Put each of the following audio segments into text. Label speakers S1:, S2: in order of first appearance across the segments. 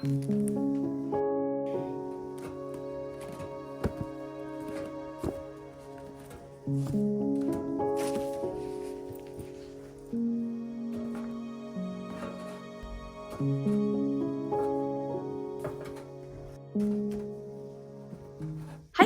S1: Hi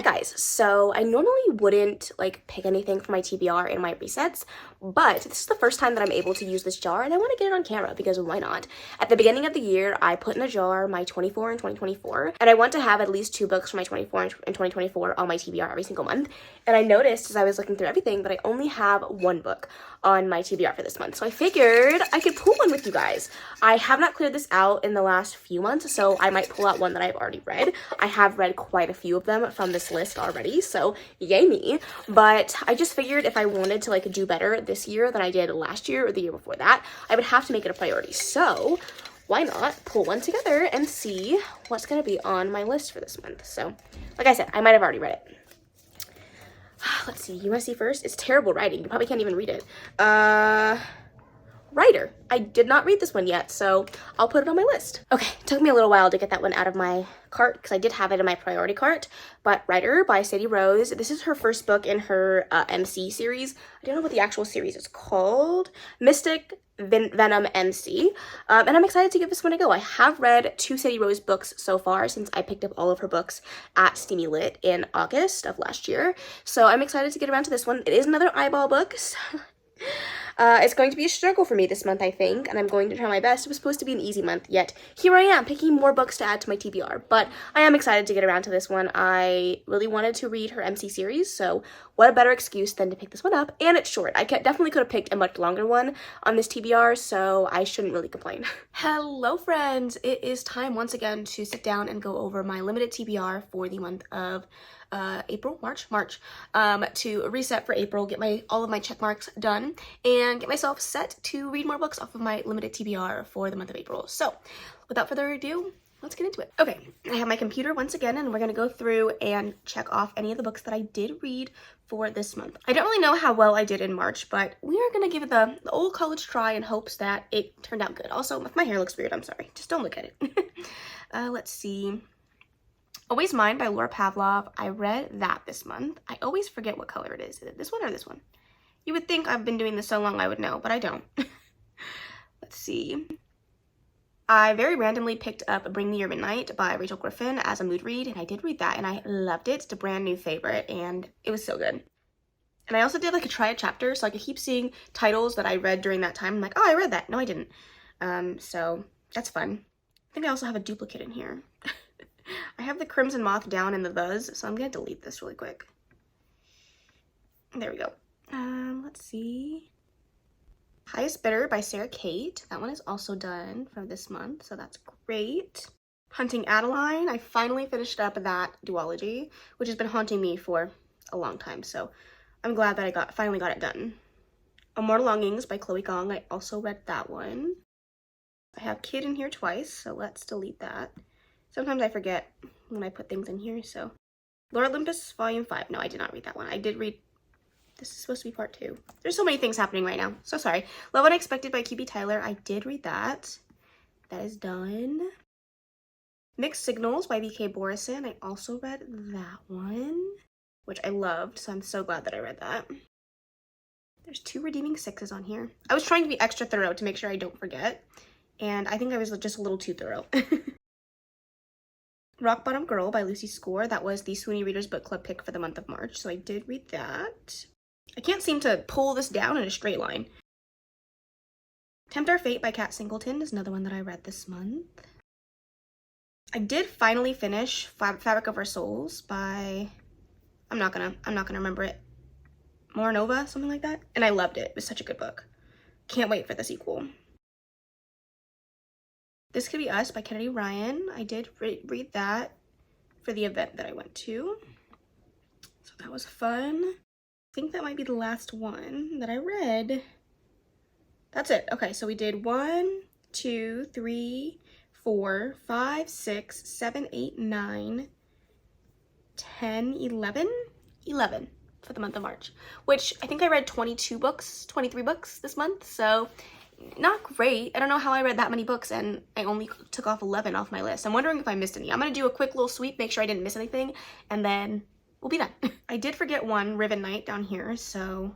S1: guys, so I normally wouldn't like pick anything for my TBR in my resets, but this is the first time that I'm able to use this jar and I want to get it on camera because why not? At the beginning of the year, I put in a jar my 24 and 2024, and I want to have at least 2 books for my 24 and 2024 on my TBR every single month. And I noticed as I was looking through everything that I only have 1 book on my TBR for this month. So I figured I could pull one with you guys. I have not cleared this out in the last few months, so I might pull out one that I've already read. I have read quite a few of them from this list already, so yay me. But I just figured if I wanted to like do better this year than I did last year or the year before that, I would have to make it a priority. So why not pull one together and see what's going to be on my list for this month. So like I said, I might have already read it. Let's see, you want to see first? It's terrible writing. You probably can't even read it. Writer. I did not read this one yet, so I'll put it on my list. Okay, it took me a little while to get that one out of my cart because I did have it in my priority cart, but Writer by Sadie Rose. This is her first book in her MC series. I don't know what the actual series is called. Mystic Venom MC, and I'm excited to give this one a go. I have read 2 Sadie Rose books so far since I picked up all of her books at Steamy Lit in August of last year, so I'm excited to get around to this one. It is another eyeball book, so it's going to be a struggle for me this month, I think, and I'm going to try my best. It was supposed to be an easy month, yet here I am picking more books to add to my TBR, but I am excited to get around to this one. I really wanted to read her MC series, so what a better excuse than to pick this one up, and it's short. I definitely could have picked a much longer one on this TBR, so I shouldn't really complain. Hello friends, it is time once again to sit down and go over my limited TBR for the month of March, to reset for April, get all of my check marks done, and get myself set to read more books off of my limited TBR for the month of April. So without further ado, let's get into it. Okay, I have my computer once again, and we're gonna go through and check off any of the books that I did read for this month. I don't really know how well I did in March, but we are gonna give it the old college try in hopes that it turned out good. Also, if my hair looks weird, I'm sorry. Just don't look at it. Let's see. Always Mine by Laura Pavlov. I read that this month. I always forget what color it is. Is it this one or this one? You would think I've been doing this so long I would know, but I don't. Let's see. I very randomly picked up Bring Me Your Midnight by Rachel Griffin as a mood read, and I did read that, and I loved it. It's a brand new favorite, and it was so good. And I also did like a try a chapter, so I could keep seeing titles that I read during that time. I'm like, oh, I read that. No, I didn't. So that's fun. I think I also have a duplicate in here. I have the Crimson Moth down in the Thus, so I'm gonna delete this really quick. There we go. Let's see. Highest Bidder by Sarah Kate. That one is also done for this month, so that's great. Hunting Adeline. I finally finished up that duology, which has been haunting me for a long time, so I'm glad that I finally got it done. Immortal Longings by Chloe Gong. I also read that one. I have Kid in here twice, so let's delete that. Sometimes I forget when I put things in here, so. Lord Olympus, Volume 5. No, I did not read that one. I did read, this is supposed to be part 2. There's so many things happening right now. So sorry. Love Unexpected by QB Tyler. I did read that. That is done. Mixed Signals by V.K. Borison. I also read that one, which I loved, so I'm so glad that I read that. There's 2 Redeeming Sixes on here. I was trying to be extra thorough to make sure I don't forget, and I think I was just a little too thorough. Rock Bottom Girl by Lucy Score. That was the Sweeney Readers Book Club pick for the month of March, so I did read that. I can't seem to pull this down in a straight line. Tempt Our Fate by Kat Singleton is another one that I read this month. I did finally finish Fabric of Our Souls by, I'm not gonna remember it, Moranova, something like that, and I loved it. It was such a good book. Can't wait for the sequel. This Could Be Us by Kennedy Ryan. I did read that for the event that I went to, so that was fun. I think that might be the last one that I read. That's it. Okay, so we did 1, 2, 3, 4, 5, 6, 7, 8, 9, 10, 11 for the month of March, which I think I read 23 books this month, so not great. I don't know how I read that many books and I only took off 11 off my list. I'm wondering if I missed any. I'm gonna do a quick little sweep, make sure I didn't miss anything, and then we'll be done. I did forget one, Ribbon Night, down here, so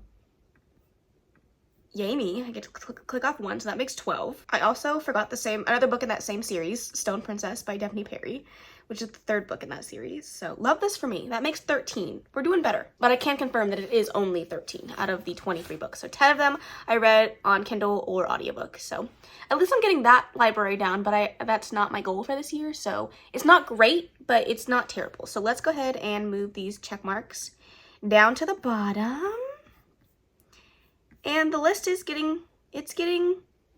S1: yay me. I get to click off one, so that makes 12. I also forgot another book in that same series, Stone Princess by Daphne Perry, which is the third book in that series. So love this for me. That makes 13. We're doing better. But I can confirm that it is only 13 out of the 23 books. So 10 of them I read on Kindle or audiobook. So at least I'm getting that library down, but that's not my goal for this year. So it's not great, but it's not terrible. So let's go ahead and move these check marks down to the bottom. And the list is getting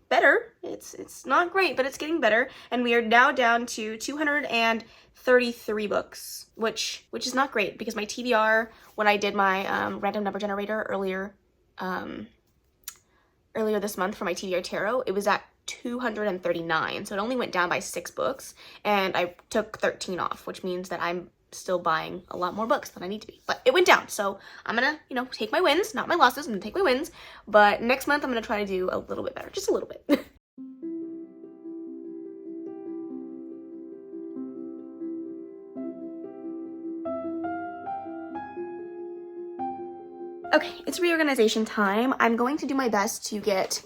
S1: better. It's not great, but it's getting better. And we are now down to 233 books, which is not great because my TBR, when I did my random number generator earlier this month for my TBR tarot, it was at 239. So it only went down by 6 books, and I took 13 off, which means that I'm still buying a lot more books than I need to be, but it went down. So I'm gonna, take my wins, not my losses. I'm gonna take my wins, but next month I'm gonna try to do a little bit better, just a little bit. Okay, it's reorganization time. I'm going to do my best to get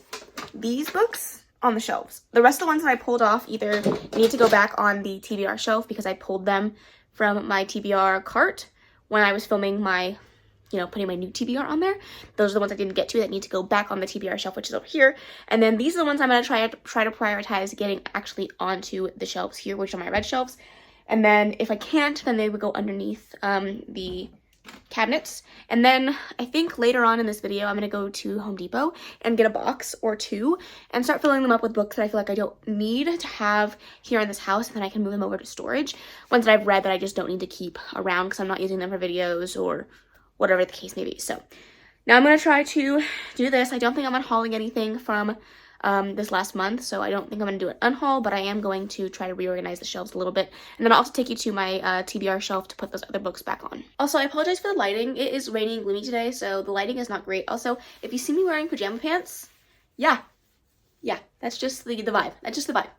S1: these books on the shelves. The rest of the ones that I pulled off either need to go back on the TBR shelf because I pulled them from my TBR cart when I was filming my, putting my new TBR on there. Those are the ones I didn't get to that need to go back on the TBR shelf, which is over here. And then these are the ones I'm going to try to prioritize getting actually onto the shelves here, which are my red shelves. And then if I can't, then they would go underneath the cabinets. And then I think later on in this video I'm going to go to Home Depot and get a box or 2 and start filling them up with books that I feel like I don't need to have here in this house, and then I can move them over to storage. Ones that I've read that I just don't need to keep around because I'm not using them for videos or whatever the case may be. So now I'm going to try to do this. I don't think I'm unhauling anything from this last month, so I don't think I'm going to do an unhaul, but I am going to try to reorganize the shelves a little bit, and then I'll also take you to my TBR shelf to put those other books back on. Also, I apologize for the lighting. It is rainy and gloomy today, so the lighting is not great. Also, if you see me wearing pajama pants, yeah, that's just the vibe. That's just the vibe.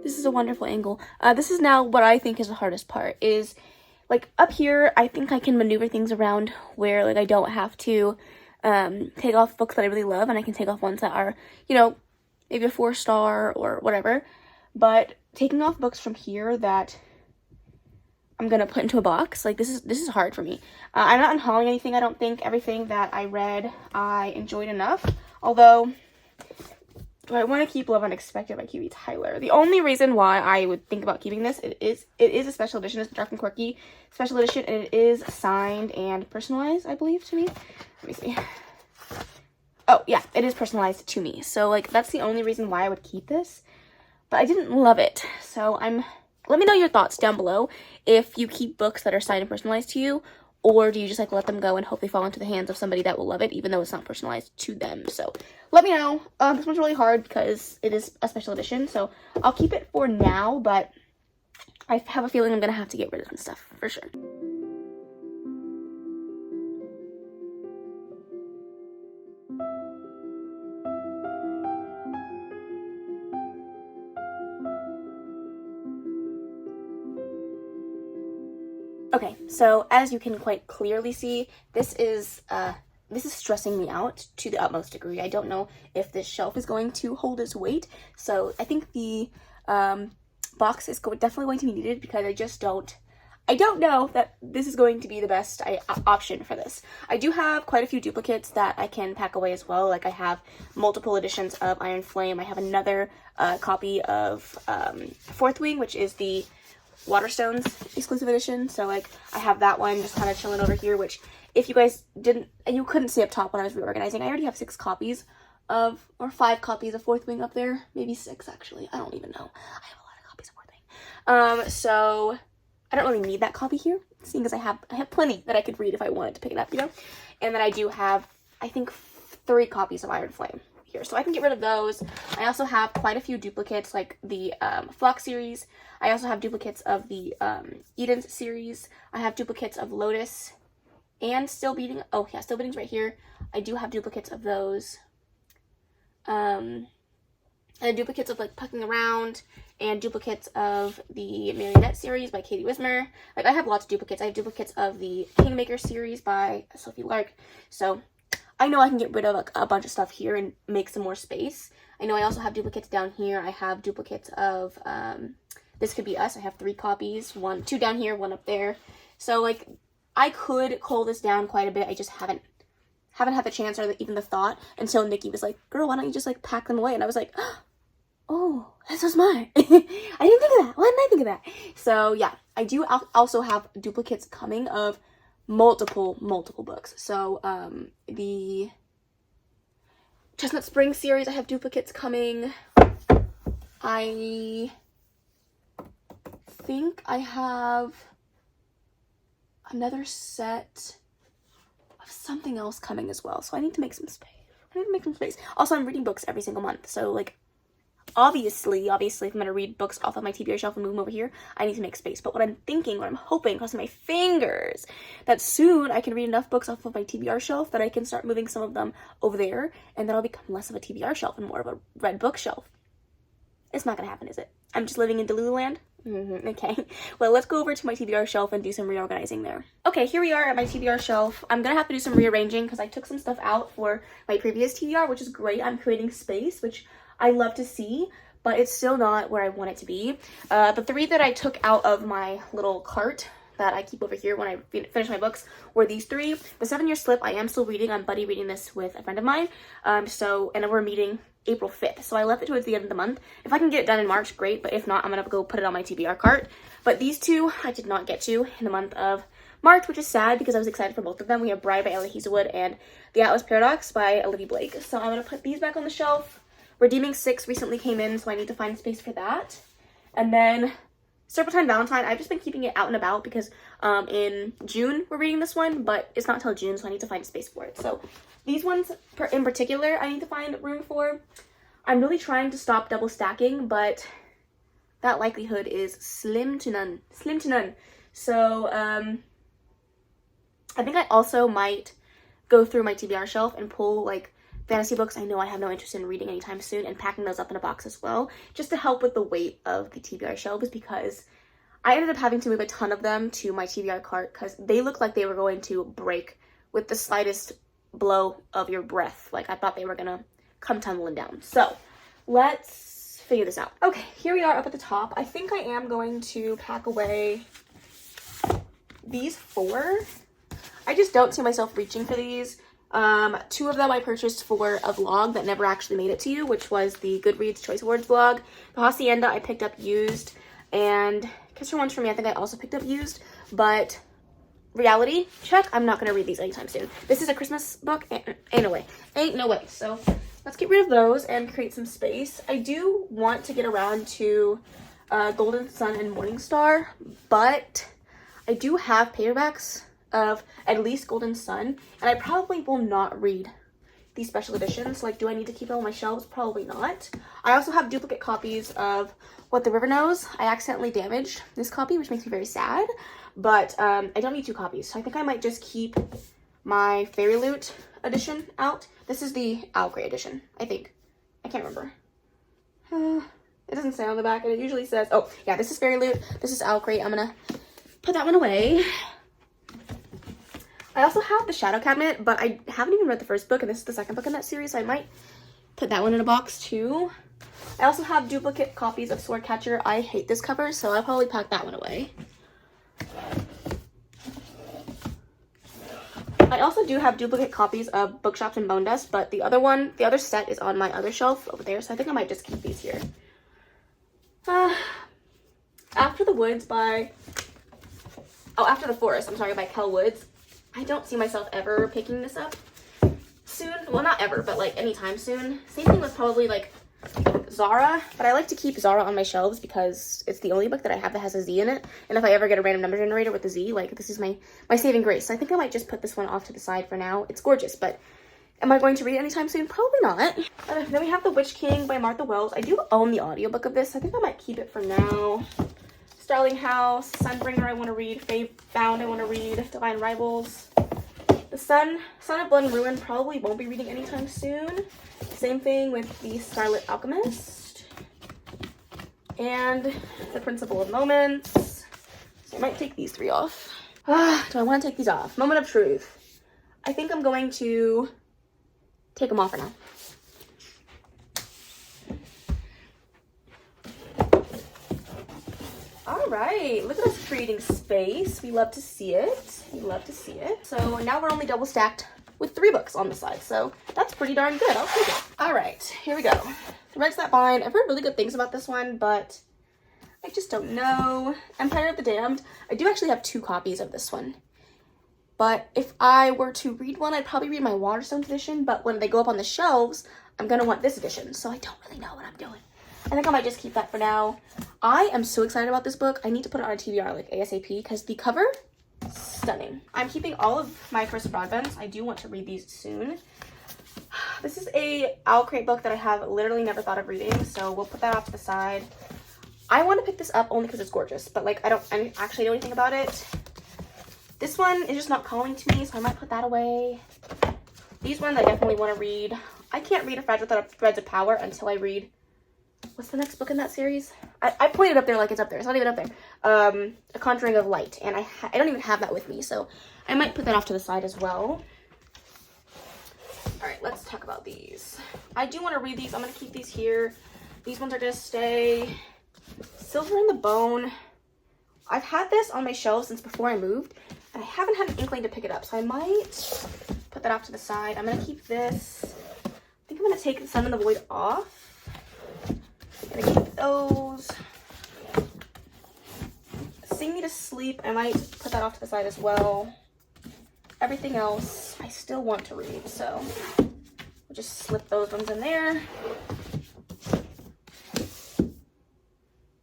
S1: This is a wonderful angle. This is now what I think is the hardest part, is like up here, I think I can maneuver things around where like I don't have to take off books that I really love, and I can take off ones that are, maybe a 4-star or whatever. But taking off books from here that I'm gonna put into a box, like this is hard for me. I'm not unhauling anything. I don't think. Everything that I read I enjoyed enough, although do I want to keep Love Unexpected by Kiwi Tyler? The only reason why I would think about keeping this, it is a special edition. It's a Dark and Quirky special edition, and it is signed and personalized, I believe, to me. Let me see. Oh, yeah, it is personalized to me. So, like, that's the only reason why I would keep this. But I didn't love it. So, let me know your thoughts down below if you keep books that are signed and personalized to you, or do you just like let them go and hope they fall into the hands of somebody that will love it, even though it's not personalized to them? So let me know. This one's really hard because it is a special edition, so I'll keep it for now, but I have a feeling I'm gonna have to get rid of some stuff for sure. Okay, so as you can quite clearly see, this is stressing me out to the utmost degree. I don't know if this shelf is going to hold its weight, so I think the box is definitely going to be needed because I don't know that this is going to be the best option for this. I do have quite a few duplicates that I can pack away as well. Like I have multiple editions of Iron Flame. I have another copy of Fourth Wing, which is the Waterstones exclusive edition. So like I have that one just kind of chilling over here, which if you guys you couldn't see up top when I was reorganizing, I already have 6 copies of, or 5 copies of Fourth Wing up there. Maybe 6 actually. I don't even know. I have a lot of copies of Fourth Wing. So I don't really need that copy here, seeing as I have plenty that I could read if I wanted to pick it up, And then I do have, I think, 3 copies of Iron Flame here. So I can get rid of those. I also have quite a few duplicates, like the Flock series. I also have duplicates of the Eden's series. I have duplicates of Lotus and Still Beating. Oh yeah, Still Beating's right here. I do have duplicates of those. And duplicates of like Pucking Around, and duplicates of the Marionette series by Katie Wismer. Like, I have lots of duplicates. I have duplicates of the Kingmaker series by Sophie Lark. So I know I can get rid of like a bunch of stuff here and make some more space. I know I also have duplicates down here. I have duplicates of This Could Be Us. I have 3 copies, 2 down here, 1 up there. So like, I could cull this down quite a bit. I just haven't had the chance or even the thought until Nikki was like, girl, why don't you just like pack them away? And I was like, oh, that's so smart. I didn't think of that. Why didn't I think of that? So yeah, I do also have duplicates coming of multiple books. So the Chestnut Spring series, I have duplicates coming. I think I have another set of something else coming as well. So I need to make some space. Also, I'm reading books every single month. So like, obviously, if I'm going to read books off of my TBR shelf and move them over here, I need to make space. But what I'm hoping, crossing my fingers, that soon I can read enough books off of my TBR shelf that I can start moving some of them over there, and that'll become less of a TBR shelf and more of a read book shelf. It's not going to happen, is it? I'm just living in Delulu land? Okay. Well, let's go over to my TBR shelf and do some reorganizing there. Okay, here we are at my TBR shelf. I'm going to have to do some rearranging because I took some stuff out for my previous TBR, which is great. I'm creating space, which I love to see, but it's still not where I want it to be. The 3 that I took out of my little cart that I keep over here when I finish my books were these 3. The 7-Year Slip, I am still reading. I'm buddy reading this with a friend of mine. And we're meeting April 5th. So I left it towards the end of the month. If I can get it done in March, great. But if not, I'm going to go put it on my TBR cart. But these 2 I did not get to in the month of March, which is sad because I was excited for both of them. We have Bride by Ella Hazelwood and The Atlas Paradox by Olivia Blake. So I'm going to put these back on the shelf. Redeeming 6 recently came in, so I need to find space for that. And then Serpentine Valentine, I've just been keeping it out and about because in June we're reading this one, but it's not till June, so I need to find space for it. So these ones in particular, I need to find room for. I'm really trying to stop double stacking, but that likelihood is slim to none. Slim to none. So I think I also might go through my TBR shelf and pull like fantasy books I know I have no interest in reading anytime soon and packing those up in a box as well, just to help with the weight of the TBR shelves, because I ended up having to move a ton of them to my TBR cart because they looked like they were going to break with the slightest blow of your breath. Like, I thought they were gonna come tumbling down. So let's figure this out. Okay, here we are up at the top. I think I am going to pack away these 4. I just don't see myself reaching for these. 2 of them I purchased for a vlog that never actually made it to you, which was the Goodreads Choice Awards vlog. The Hacienda I picked up used, and Kiss Her Once For Me I think I also picked up used, but reality check, I'm not going to read these anytime soon. This is a Christmas book, ain't no way. Ain't no way. So let's get rid of those and create some space. I do want to get around to Golden Sun and Morning Star, but I do have paperbacks of at least Golden Sun, and I probably will not read these special editions. Like, do I need to keep them on my shelves? Probably not. I also have duplicate copies of What the River Knows. I accidentally damaged this copy, which makes me very sad, but I don't need 2 copies, so I think I might just keep my Fairy Loot edition out. This is the Owl Grey edition, I think. I can't remember. It doesn't say on the back, and it usually says, oh yeah, this is Fairy Loot, this is Owl Grey. I'm gonna put that one away. I also have the Shadow Cabinet, but I haven't even read the first book, and this is the second book in that series, so I might put that one in a box too. I also have duplicate copies of Swordcatcher. I hate this cover, so I'll probably pack that one away. I also do have duplicate copies of Bookshops and Bone Dust, but the other set is on my other shelf over there, so I think I might just keep these here. After the Forest, I'm sorry, by Kel Woods. I don't see myself ever picking this up soon. Well, not ever, but like anytime soon. Same thing with probably like Zara, but I like to keep Zara on my shelves because it's the only book that I have that has a Z in it. And if I ever get a random number generator with a Z, like, this is my saving grace. So I think I might just put this one off to the side for now. It's gorgeous, but Am I going to read it anytime soon? Probably not. Then we have The Witch King by Martha Wells. I do own the audiobook of this. I think I might keep it for now. Starling House, Sunbringer I want to read, Fae Bound I want to read, Divine Rivals. The Son of Blood and Ruin probably won't be reading anytime soon. Same thing with The Scarlet Alchemist. And The Principle of Moments. So I might take these 3 off. Do I want to take these off? Moment of Truth. I think I'm going to take them off for now. All right, look at us creating space. We love to see it. We love to see it. So now we're only double stacked with 3 books on the side. So that's pretty darn good. I'll take it. All right, here we go. Threads That Bind. I've heard really good things about this one, but I just don't know. Empire of the Damned. I do actually have 2 copies of this one. But if I were to read one, I'd probably read my Waterstones edition. But when they go up on the shelves, I'm going to want this edition. So I don't really know what I'm doing. I think I might just keep that for now. I am so excited about this book. I need to put it on a TBR like ASAP because the cover, stunning. I'm keeping all of my First Broadbents. I do want to read these soon. This is a Owl Crate book that I have literally never thought of reading. So we'll put that off to the side. I want to pick this up only because it's gorgeous. But like I don't actually know anything about it. This one is just not calling to me, so I might put that away. These ones I definitely want to read. I can't read A Fragile Threads of Power until I read... What's the next book in that series? I pointed up there like it's up there. It's not even up there. A Conjuring of Light. And I don't even have that with me, so I might put that off to the side as well. All right, let's talk about these. I do want to read these. I'm going to keep these here. These ones are going to stay. Silver in the Bone. I've had this on my shelf since before I moved. And I haven't had an inkling to pick it up, so I might put that off to the side. I'm going to keep this. I think I'm going to take The Sun and the Void off. I'm going to keep those. Sing Me to Sleep, I might put that off to the side as well. Everything else, I still want to read, so we'll just slip those ones in there.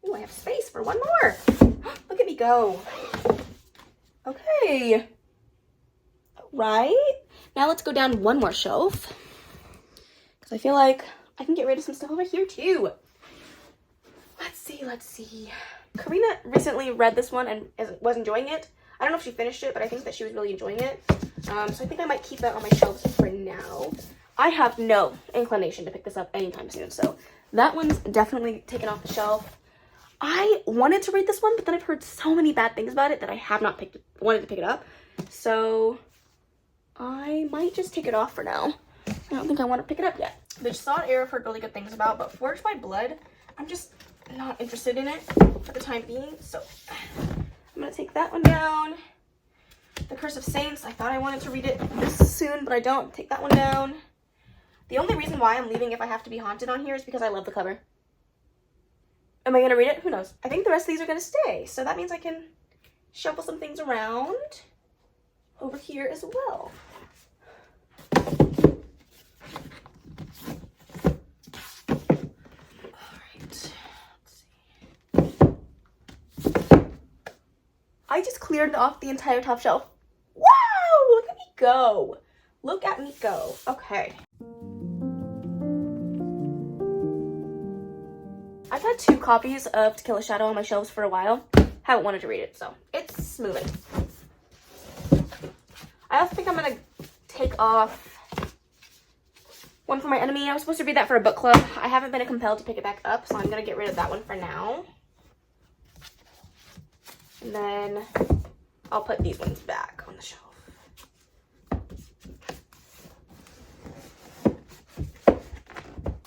S1: Ooh, I have space for one more. Look at me go. Okay. Right. Now let's go down one more shelf. Because I feel like I can get rid of some stuff over here too. Let's see. Karina recently read this one and was enjoying it. I don't know if she finished it, but I think that she was really enjoying it. So I think I might keep that on my shelves for now. I have no inclination to pick this up anytime soon. So that one's definitely taken off the shelf. I wanted to read this one, but then I've heard so many bad things about it that I have not wanted to pick it up. So I might just take it off for now. I don't think I want to pick it up yet. The Sod Air I've heard really good things about, but Forged by Blood, I'm just not interested in it for the time being. So I'm going to take that one down. The Curse of Saints, I thought I wanted to read it this soon, but I don't. Take that one down. The only reason why I'm leaving If I Have to Be Haunted on here is because I love the cover. Am I going to read it? Who knows? I think the rest of these are going to stay. So that means I can shuffle some things around over here as well. Alright. Let's see. I just cleared off the entire top shelf. Wow! Look at me go. Look at me go. Okay. I've had 2 copies of To Kill a Shadow on my shelves for a while. Haven't wanted to read it, so it's moving. I also think I'm going to take off One for My Enemy. I was supposed to read that for a book club. I haven't been compelled to pick it back up, so I'm going to get rid of that one for now. And then I'll put these ones back on the shelf.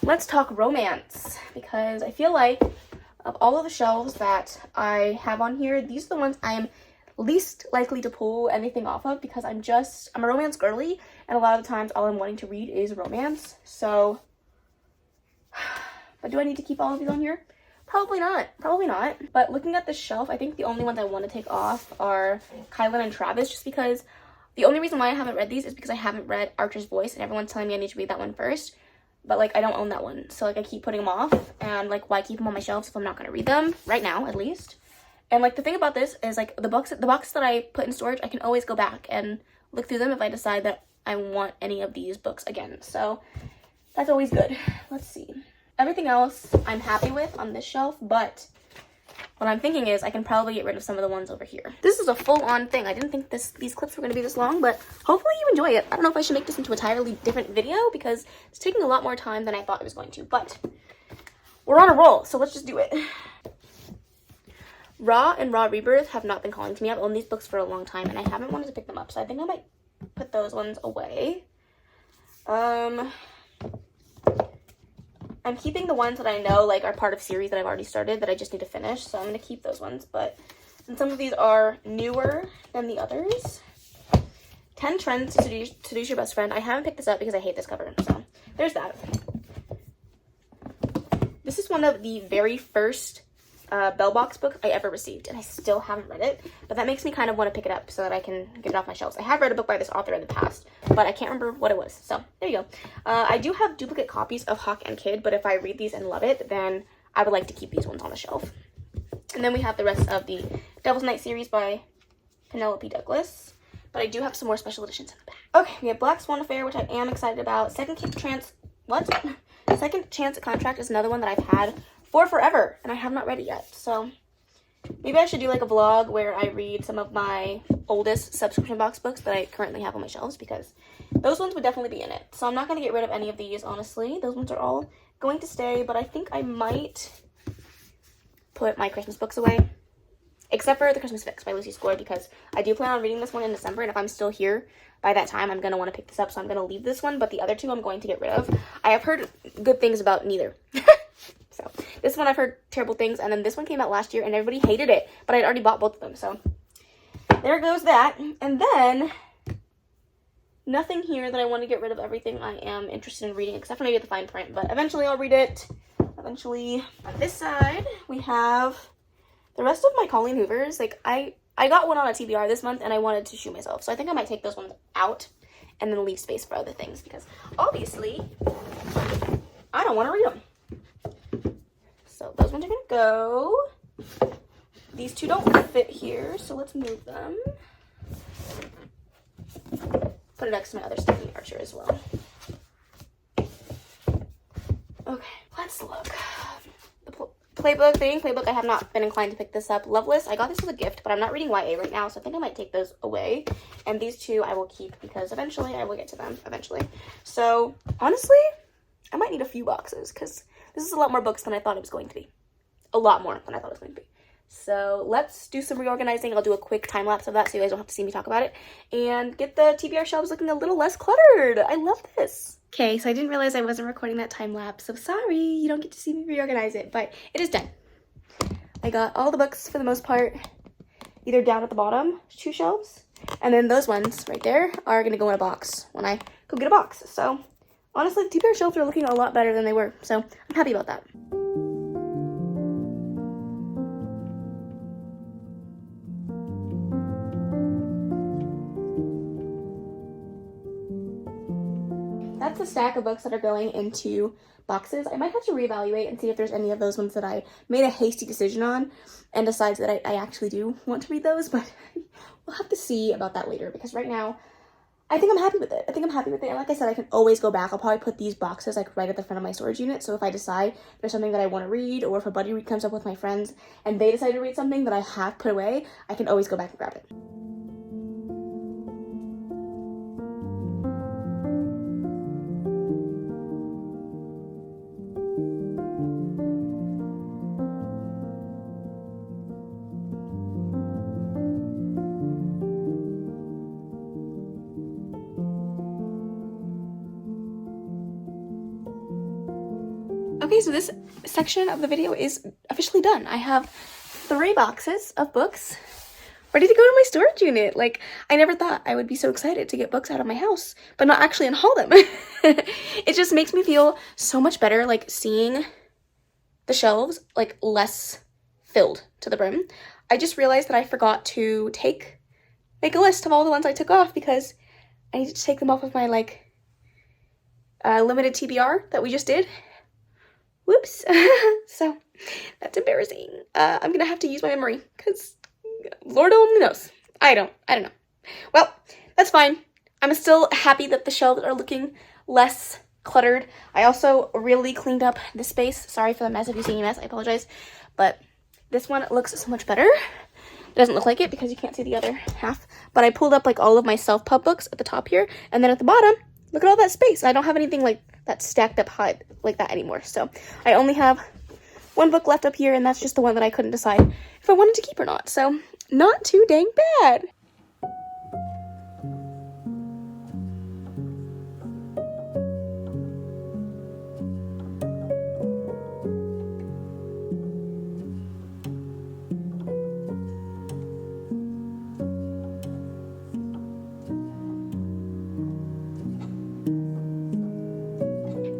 S1: Let's talk romance, because I feel like of all of the shelves that I have on here, these are the ones I am least likely to pull anything off of, because I'm a romance girly, and a lot of the times all I'm wanting to read is romance. So, but do I need to keep all of these on here? Probably not. Probably not. But looking at the shelf, I think the only ones I want to take off are Kylan and Travis, just because the only reason why I haven't read these is because I haven't read Archer's Voice, and everyone's telling me I need to read that one first. But, like, I don't own that one. So, like, I keep putting them off. And, like, why keep them on my shelves if I'm not going to read them? Right now, at least. And, like, the thing about this is, like, the boxes that I put in storage, I can always go back and look through them if I decide that I want any of these books again. So that's always good. Let's see. Everything else I'm happy with on this shelf, but what I'm thinking is I can probably get rid of some of the ones over here. This is a full-on thing. I didn't think these clips were going to be this long, but hopefully you enjoy it. I don't know if I should make this into an entirely different video because it's taking a lot more time than I thought it was going to, but we're on a roll, so let's just do it. Raw and Raw Rebirth have not been calling to me. I've owned these books for a long time, and I haven't wanted to pick them up, so I think I might put those ones away. I'm keeping the ones that I know like are part of series that I've already started that I just need to finish, so I'm going to keep those ones. But since some of these are newer than the others, 10 Trends to Seduce Your Best Friend. I haven't picked this up because I hate this cover, so there's that. This is one of the very first Bell Box books I ever received, and I still haven't read it, but that makes me kind of want to pick it up so that I can get it off my shelves. I have read a book by this author in the past, but I can't remember what it was, so there you go. I do have duplicate copies of Hawk and Kid, but if I read these and love it, then I would like to keep these ones on the shelf. And then we have the rest of the Devil's Night series by Penelope Douglas, but I do have some more special editions in the back. Okay, we have Black Swan Affair, which I am excited about. Second Chance Contract is another one that I've had for forever, and I have not read it yet, so maybe I should do like a vlog where I read some of my oldest subscription box books that I currently have on my shelves, because those ones would definitely be in it. So I'm not going to get rid of any of these, honestly. Those ones are all going to stay, but I think I might put my Christmas books away, except for The Christmas Fix by Lucy Score, because I do plan on reading this one in December, and if I'm still here by that time, I'm going to want to pick this up, so I'm going to leave this one, but the other two I'm going to get rid of. I have heard good things about neither. So this one I've heard terrible things, and then this one came out last year and everybody hated it, but I'd already bought both of them, so there goes that. And then nothing here that I want to get rid of. Everything I am interested in reading, except for maybe the fine print, but eventually I'll read it. Eventually. On this side we have the rest of my Colleen Hoovers. Like I got one on a TBR this month and I wanted to shoot myself, so I think I might take those ones out and then leave space for other things, because obviously I don't want to read them. So those ones are going to go. These two don't fit here, so let's move them. Put it next to my other Stephanie Archer as well. Okay, let's look. The playbook, the reading playbook, I have not been inclined to pick this up. Loveless, I got this as a gift, but I'm not reading YA right now, so I think I might take those away. And these two I will keep because eventually I will get to them, eventually. So, honestly, I might need a few boxes because this is a lot more books than I thought it was going to be. A lot more than I thought it was going to be. So let's do some reorganizing. I'll do a quick time lapse of that so you guys don't have to see me talk about it. And get the TBR shelves looking a little less cluttered. I love this. Okay, so I didn't realize I wasn't recording that time lapse. So sorry, you don't get to see me reorganize it. But it is done. I got all the books for the most part either down at the bottom, 2 shelves. And then those ones right there are going to go in a box when I go get a box. So honestly, the TBR shelves are looking a lot better than they were, so I'm happy about that. That's the stack of books that are going into boxes. I might have to reevaluate and see if there's any of those ones that I made a hasty decision on and decides that I actually do want to read those, but we'll have to see about that later, because right now I think I'm happy with it. And like I said, I can always go back. I'll probably put these boxes like right at the front of my storage unit. So if I decide there's something that I want to read, or if a buddy read comes up with my friends and they decide to read something that I have put away, I can always go back and grab it. Okay, so this section of the video is officially done. I have 3 boxes of books ready to go to my storage unit. Like, I never thought I would be so excited to get books out of my house, but not actually unhaul them. It just makes me feel so much better, like, seeing the shelves, like, less filled to the brim. I just realized that I forgot to make a list of all the ones I took off, because I need to take them off of my, like, limited TBR that we just did. Whoops. So that's embarrassing. I'm gonna have to use my memory, because Lord only knows. I don't know. Well, that's fine. I'm still happy that the shelves are looking less cluttered. I also really cleaned up this space. Sorry for the mess. If you see any mess, I apologize. But this one looks so much better. It doesn't look like it because you can't see the other half. But I pulled up like all of my self-pub books at the top here. And then at the bottom, look at all that space. I don't have anything like that stacked up high like that anymore. So I only have one book left up here, and that's just the one that I couldn't decide if I wanted to keep or not. So not too dang bad.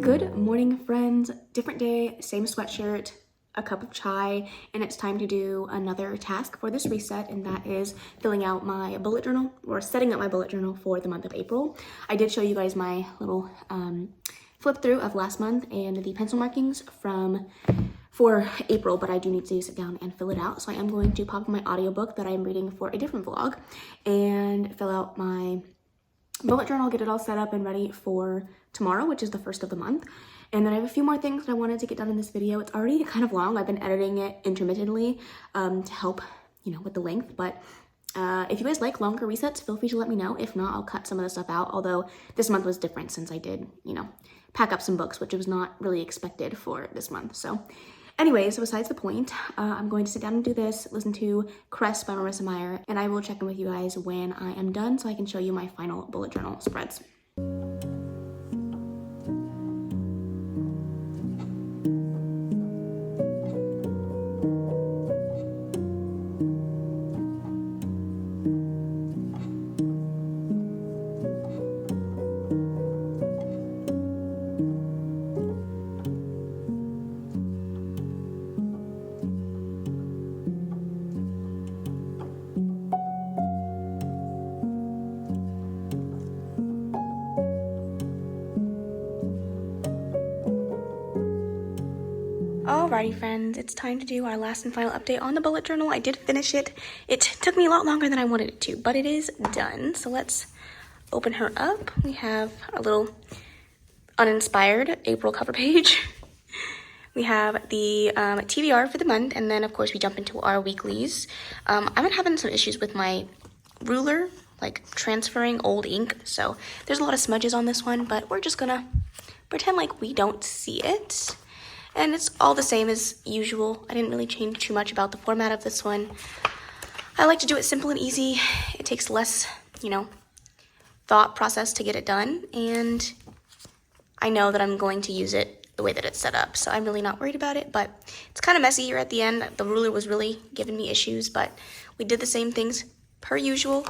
S1: Good morning, friends. Different day, same sweatshirt, a cup of chai, and it's time to do another task for this reset, and that is filling out my bullet journal, or setting up my bullet journal for the month of April. I did show you guys my little flip through of last month and the pencil markings for April, but I do need to sit down and fill it out. So I am going to pop in my audiobook that I am reading for a different vlog and fill out my bullet journal, get it all set up and ready for tomorrow, which is the first of the month. And then I have a few more things that I wanted to get done in this video. It's already kind of long. I've been editing it intermittently to help, with the length. But if you guys like longer resets, feel free to let me know. If not, I'll cut some of the stuff out. Although this month was different since I did, pack up some books, which was not really expected for this month. So anyways, besides the point, I'm going to sit down and do this, listen to Crest by Marissa Meyer, and I will check in with you guys when I am done so I can show you my final bullet journal spreads. Alrighty friends, it's time to do our last and final update on the bullet journal. I did finish it. It took me a lot longer than I wanted it to, but it is done. So let's open her up. We have a little uninspired April cover page. We have the TBR for the month, and then of course we jump into our weeklies. I've been having some issues with my ruler, like transferring old ink, so there's a lot of smudges on this one, but we're just gonna pretend like we don't see it. And it's all the same as usual. I didn't really change too much about the format of this one. I like to do it simple and easy. It takes less, thought process to get it done. And I know that I'm going to use it the way that it's set up. So I'm really not worried about it. But it's kind of messy here at the end. The ruler was really giving me issues. But we did the same things per usual.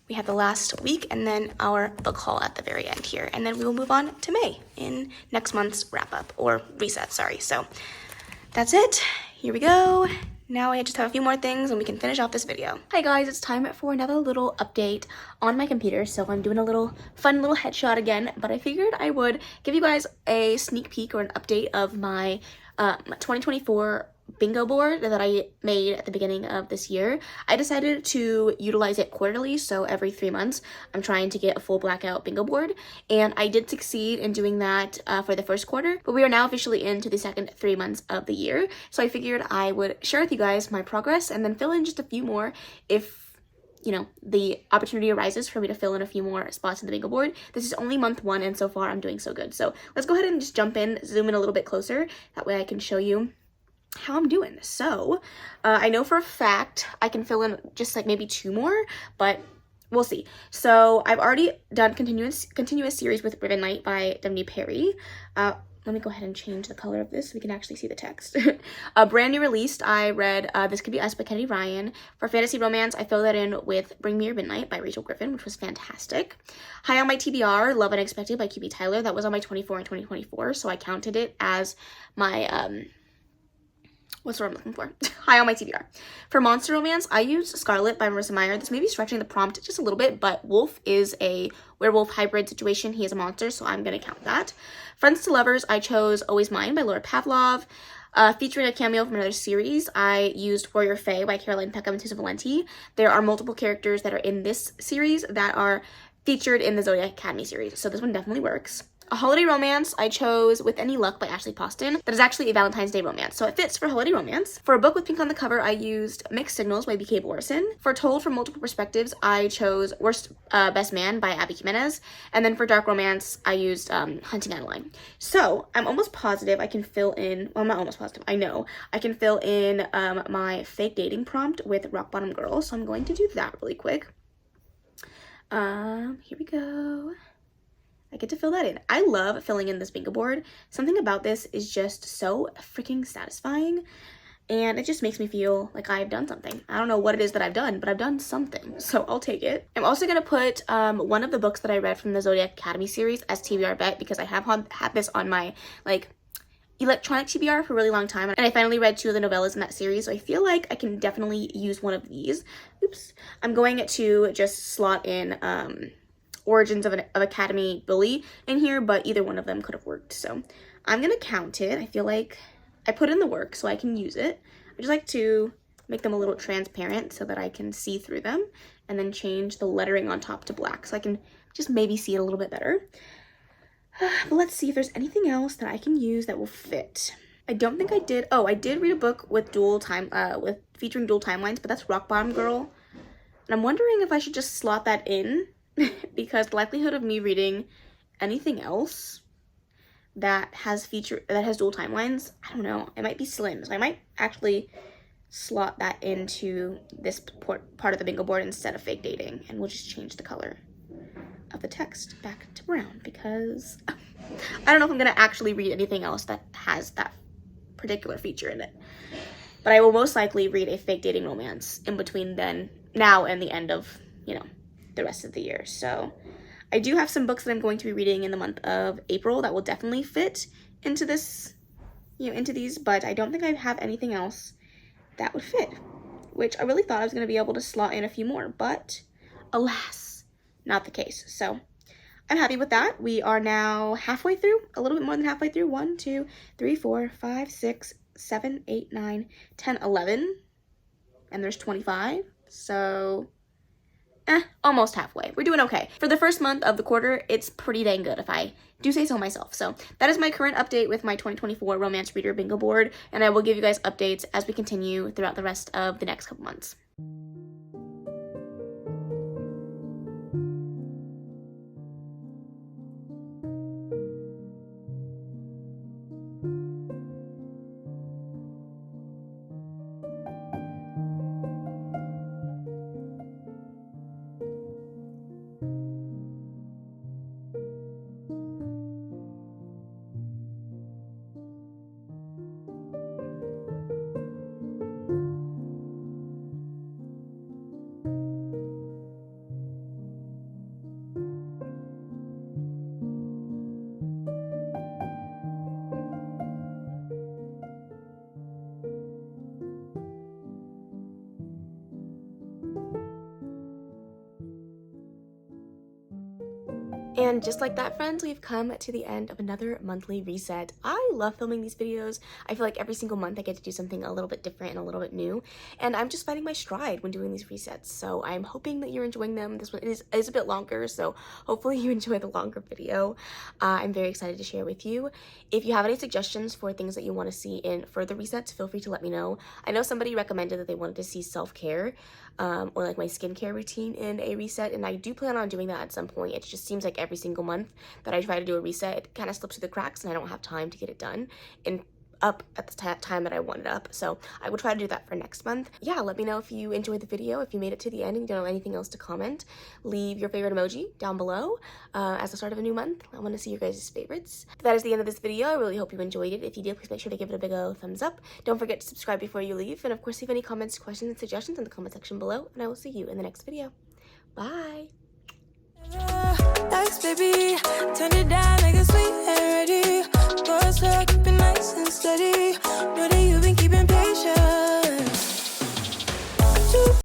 S1: We have the last week and then our book haul at the very end here. And then we will move on to May in next month's wrap up or reset, sorry. So that's it. Here we go. Now I just have a few more things and we can finish off this video. Hi guys, it's time for another little update on my computer. So I'm doing a fun little headshot again, but I figured I would give you guys a sneak peek or an update of my 2024 bingo board that I made at the beginning of this year. I decided to utilize it quarterly, so every 3 months I'm trying to get a full blackout bingo board, and I did succeed in doing that for the first quarter, but we are now officially into the second 3 months of the year, so I figured I would share with you guys my progress and then fill in just a few more if the opportunity arises for me to fill in a few more spots in the bingo board. This is only month 1, and so far I'm doing so good. So let's go ahead and just jump in, zoom in a little bit closer. That way I can show you how I'm doing. So I know for a fact I can fill in just like maybe 2 more, but we'll see. So I've already done continuous series with Ribbon Night by W. Perry. Let me go ahead and change the color of this so we can actually see the text. Brand new released, I read This Could Be Us by Kennedy Ryan. For fantasy romance, I filled that in with Bring Me Your Midnight by Rachel Griffin, which was fantastic. High on my TBR, Love Unexpected by QB Tyler. That was on my 24 and 2024, so I counted it as my what's the word I'm looking for? High on my TBR. For monster romance, I used Scarlet by Marissa Meyer. This may be stretching the prompt just a little bit, but Wolf is a werewolf hybrid situation. He is a monster, so I'm going to count that. Friends to Lovers, I chose Always Mine by Laura Pavlov. Featuring a cameo from another series, I used Warrior Fae by Caroline Peckham and Susan Valenti. There are multiple characters that are in this series that are featured in the Zodiac Academy series. So this one definitely works. A holiday romance, I chose With Any Luck by Ashley Poston. That is actually a Valentine's Day romance, so it fits for holiday romance. For a book with pink on the cover, I used Mixed Signals by B.K. Borison. For Told from Multiple Perspectives, I chose Worst Best Man by Abby Jimenez. And then for dark romance, I used Hunting Adeline. So I'm almost positive I can fill in, well, I'm not almost positive, I know I can fill in my fake dating prompt with Rock Bottom Girl, so I'm going to do that really quick. Here we go. I get to fill that in. I love filling in this bingo board. Something about this is just so freaking satisfying, and it just makes me feel like I've done something. I don't know what it is that I've done, but I've done something, so I'll take it. I'm also gonna put one of the books that I read from the Zodiac Academy series as TBR bet, because I have had this on my like electronic TBR for a really long time, and I finally read 2 of the novellas in that series, so I feel like I can definitely use one of these. Oops. I'm going to just slot in Origins of Academy Bully in here, but either one of them could have worked, so I'm gonna count it. I feel like I put in the work so I can use it. I just like to make them a little transparent so that I can see through them, and then change the lettering on top to black so I can just maybe see it a little bit better. But let's see if there's anything else that I can use that will fit. I don't think I did. Oh, I did read a book with featuring dual timelines, but that's Rock Bottom Girl, and I'm wondering if I should just slot that in because the likelihood of me reading anything else that has dual timelines, I don't know, it might be slim. So I might actually slot that into this part of the bingo board instead of fake dating, and we'll just change the color of the text back to brown, because I don't know if I'm gonna actually read anything else that has that particular feature in it. But I will most likely read a fake dating romance in between now and the end of, the rest of the year. So I do have some books that I'm going to be reading in the month of April that will definitely fit into this, into these, but I don't think I have anything else that would fit, which I really thought I was going to be able to slot in a few more, but alas, not the case. So I'm happy with that. We are now halfway through, a little bit more than halfway through. 1, 2, 3, 4, 5, 6, 7, 8, 9, 10, 11, and there's 25, so almost halfway. We're doing okay. For the first month of the quarter, it's pretty dang good if I do say so myself. So that is my current update with my 2024 romance reader bingo board, and I will give you guys updates as we continue throughout the rest of the next couple months. And just like that, friends, we've come to the end of another monthly reset. I love filming these videos. I feel like every single month I get to do something a little bit different and a little bit new, and I'm just finding my stride when doing these resets. So I'm hoping that you're enjoying them. This one is a bit longer, so hopefully you enjoy the longer video. I'm very excited to share with you. If you have any suggestions for things that you want to see in further resets, feel free to let me know. I know somebody recommended that they wanted to see self-care or like my skincare routine in a reset, and I do plan on doing that at some point. It just seems like every single month that I try to do a reset, it kind of slips through the cracks and I don't have time to get it done and up at the time that I want it up. So I will try to do that for next month. Yeah, let me know if you enjoyed the video, if you made it to the end and you don't know anything else to comment. Leave your favorite emoji down below as the start of a new month. I want to see your guys' favorites. That is the end of this video. I really hope you enjoyed it. If you did, please make sure to give it a big old thumbs up. Don't forget to subscribe before you leave, and of course leave any comments, questions, and suggestions in the comment section below, and I will see you in the next video. Bye! Thanks, baby.